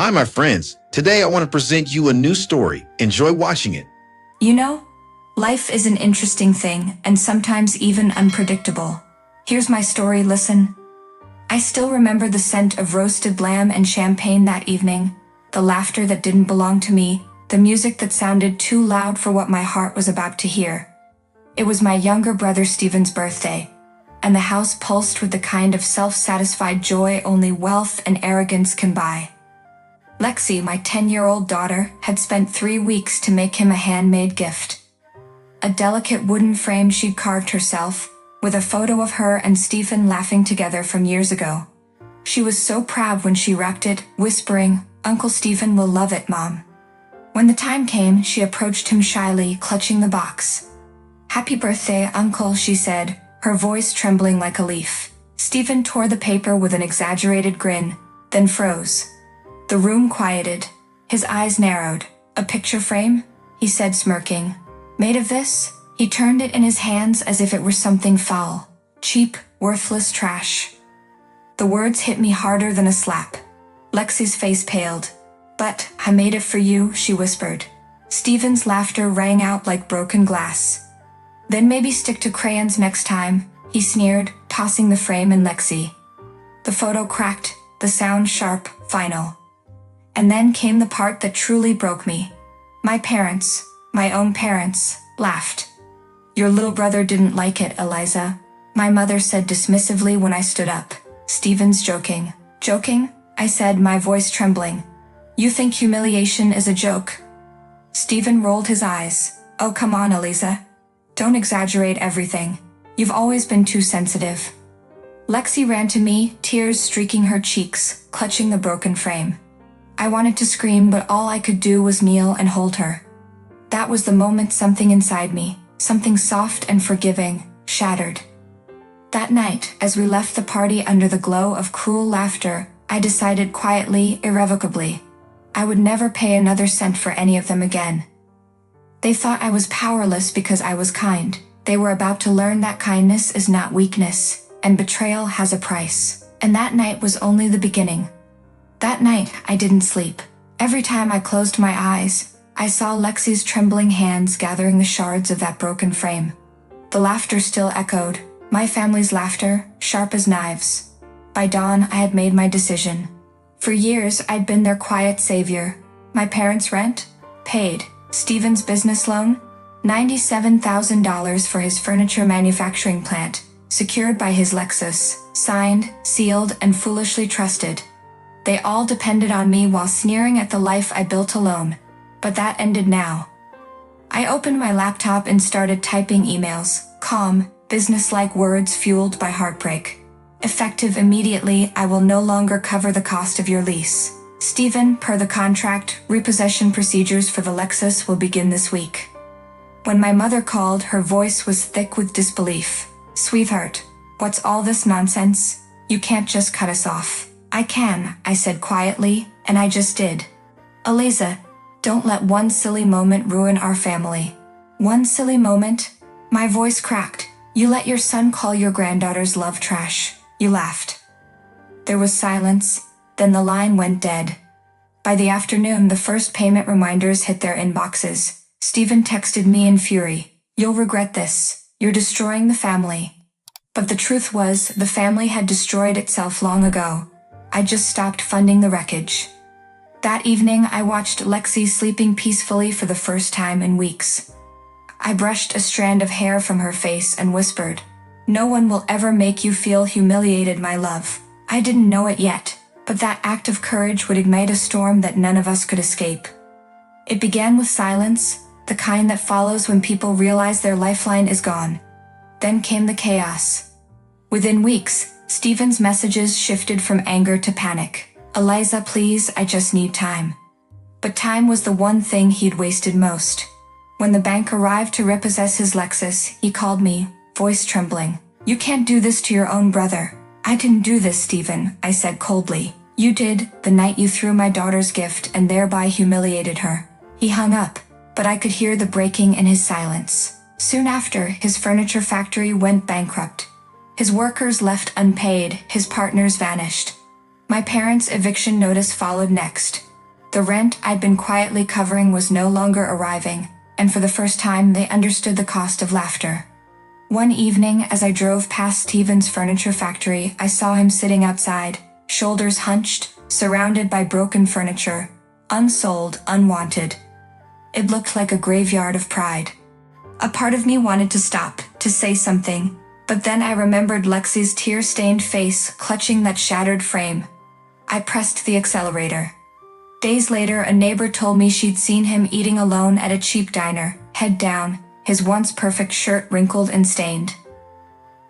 Hi, my friends. Today I want to present you a new story. Enjoy watching it. You know, life is an interesting thing and sometimes even unpredictable. Here's my story, listen. I still remember the scent of roasted lamb and champagne that evening, the laughter that didn't belong to me, the music that sounded too loud for what my heart was about to hear. It was my younger brother Stephen's birthday, and the house pulsed with the kind of self-satisfied joy only wealth and arrogance can buy. Lexi, my 10-year-old daughter, had spent 3 weeks to make him a handmade gift. A delicate wooden frame she'd carved herself, with a photo of her and Stephen laughing together from years ago. She was so proud when she wrapped it, whispering, "Uncle Stephen will love it, Mom." When the time came, she approached him shyly, clutching the box. "Happy birthday, Uncle," she said, her voice trembling like a leaf. Stephen tore the paper with an exaggerated grin, then froze. The room quieted. His eyes narrowed. "A picture frame?" he said, smirking. "Made of this?" He turned it in his hands as if it were something foul. "Cheap, worthless trash." The words hit me harder than a slap. Lexi's face paled. "But I made it for you," she whispered. Stephen's laughter rang out like broken glass. "Then maybe stick to crayons next time," he sneered, tossing the frame and Lexi. The photo cracked, the sound sharp, final. And then came the part that truly broke me. My parents, my own parents, laughed. "Your little brother didn't like it, Eliza," my mother said dismissively when I stood up. "Stephen's joking." "Joking?" I said, my voice trembling. "You think humiliation is a joke?" Stephen rolled his eyes. "Oh, come on, Eliza. Don't exaggerate everything. You've always been too sensitive." Lexi ran to me, tears streaking her cheeks, clutching the broken frame. I wanted to scream, but all I could do was kneel and hold her. That was the moment something inside me, something soft and forgiving, shattered. That night, as we left the party under the glow of cruel laughter, I decided quietly, irrevocably, I would never pay another cent for any of them again. They thought I was powerless because I was kind. They were about to learn that kindness is not weakness, and betrayal has a price. And that night was only the beginning. That night, I didn't sleep. Every time I closed my eyes, I saw Lexi's trembling hands gathering the shards of that broken frame. The laughter still echoed, my family's laughter, sharp as knives. By dawn, I had made my decision. For years, I'd been their quiet savior. My parents' rent? Paid. Stephen's business loan? $97,000 for his furniture manufacturing plant, secured by his Lexus, signed, sealed, and foolishly trusted. They all depended on me while sneering at the life I built alone. But that ended now. I opened my laptop and started typing emails, calm, business-like words fueled by heartbreak. Effective immediately, I will no longer cover the cost of your lease. Stephen, per the contract, repossession procedures for the Lexus will begin this week. When my mother called, her voice was thick with disbelief. "Sweetheart, what's all this nonsense? You can't just cut us off." "I can," I said quietly, and I just did. "Eliza, don't let one silly moment ruin our family." "One silly moment?" My voice cracked. "You let your son call your granddaughter's love trash. You laughed." There was silence, then the line went dead. By the afternoon, the first payment reminders hit their inboxes. Stephen texted me in fury. "You'll regret this. You're destroying the family." But the truth was, the family had destroyed itself long ago. I just stopped funding the wreckage. That evening, I watched Lexi sleeping peacefully for the first time in weeks. I brushed a strand of hair from her face and whispered, "No one will ever make you feel humiliated, my love." I didn't know it yet, but that act of courage would ignite a storm that none of us could escape. It began with silence, the kind that follows when people realize their lifeline is gone. Then came the chaos. Within weeks, Stephen's messages shifted from anger to panic. "Eliza, please, I just need time." But time was the one thing he'd wasted most. When the bank arrived to repossess his Lexus, he called me, voice trembling. "You can't do this to your own brother." "I didn't do this, Stephen," I said coldly. "You did, the night you threw my daughter's gift and thereby humiliated her." He hung up, but I could hear the breaking in his silence. Soon after, his furniture factory went bankrupt. His workers left unpaid, his partners vanished. My parents' eviction notice followed next. The rent I'd been quietly covering was no longer arriving, and for the first time they understood the cost of laughter. One evening, as I drove past Steven's furniture factory, I saw him sitting outside, shoulders hunched, surrounded by broken furniture, unsold, unwanted. It looked like a graveyard of pride. A part of me wanted to stop, to say something, but then I remembered Lexi's tear-stained face clutching that shattered frame. I pressed the accelerator. Days later, a neighbor told me she'd seen him eating alone at a cheap diner, head down, his once perfect shirt wrinkled and stained.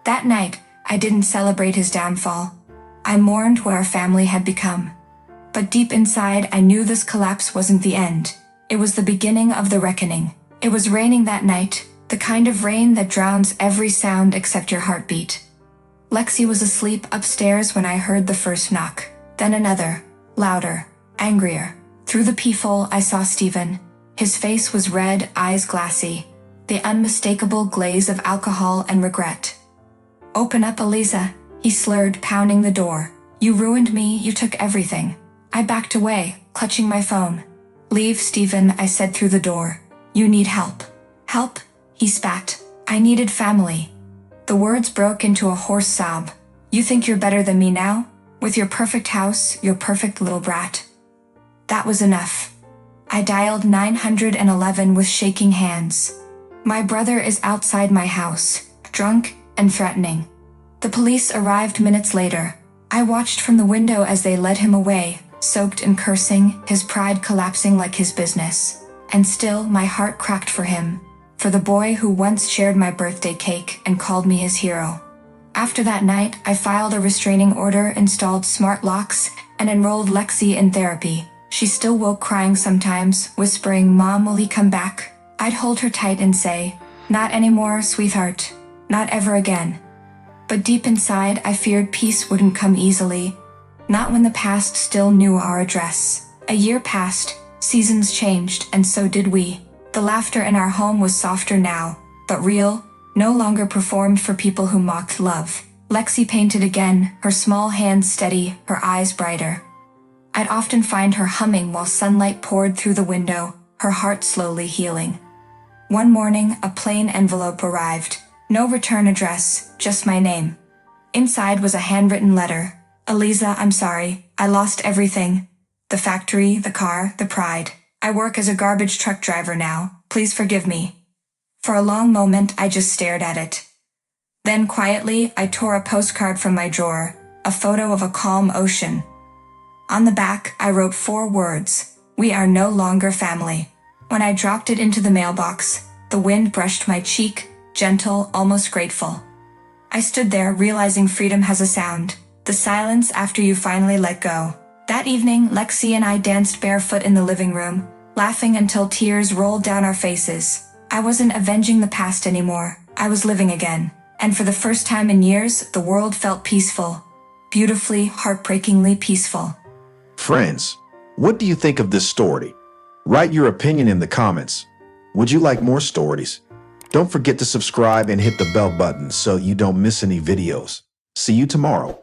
That night, I didn't celebrate his downfall. I mourned what our family had become. But deep inside, I knew this collapse wasn't the end. It was the beginning of the reckoning. It was raining that night, the kind of rain that drowns every sound except your heartbeat. Lexi was asleep upstairs when I heard the first knock, then another, louder, angrier. Through the peephole, I saw Steven. His face was red, eyes glassy, the unmistakable glaze of alcohol and regret. "Open up, Eliza," he slurred, pounding the door. "You ruined me, you took everything." I backed away, clutching my phone. "Leave, Steven," I said through the door. "You need help." "Help?" he spat. "I needed family." The words broke into a hoarse sob. "You think you're better than me now? With your perfect house, your perfect little brat?" That was enough. I dialed 911 with shaking hands. "My brother is outside my house, drunk and threatening." The police arrived minutes later. I watched from the window as they led him away, soaked in cursing, his pride collapsing like his business. And still, my heart cracked for him, for the boy who once shared my birthday cake and called me his hero. After that night, I filed a restraining order, installed smart locks, and enrolled Lexi in therapy. She still woke crying sometimes, whispering, "Mom, will he come back?" I'd hold her tight and say, "Not anymore, sweetheart. Not ever again." But deep inside, I feared peace wouldn't come easily. Not when the past still knew our address. A year passed, seasons changed, and so did we. The laughter in our home was softer now, but real, no longer performed for people who mocked love. Lexi painted again, her small hands steady, her eyes brighter. I'd often find her humming while sunlight poured through the window, her heart slowly healing. One morning, a plain envelope arrived. No return address, just my name. Inside was a handwritten letter. "Eliza, I'm sorry. I lost everything. The factory, the car, the pride. I work as a garbage truck driver now. Please forgive me." For a long moment, I just stared at it. Then quietly, I tore a postcard from my drawer, a photo of a calm ocean. On the back, I wrote 4 words: "We are no longer family." When I dropped it into the mailbox, the wind brushed my cheek, gentle, almost grateful. I stood there, realizing freedom has a sound, the silence after you finally let go. That evening, Lexi and I danced barefoot in the living room, laughing until tears rolled down our faces. I wasn't avenging the past anymore, I was living again. And for the first time in years, the world felt peaceful. Beautifully, heartbreakingly peaceful. Friends, what do you think of this story? Write your opinion in the comments. Would you like more stories? Don't forget to subscribe and hit the bell button so you don't miss any videos. See you tomorrow.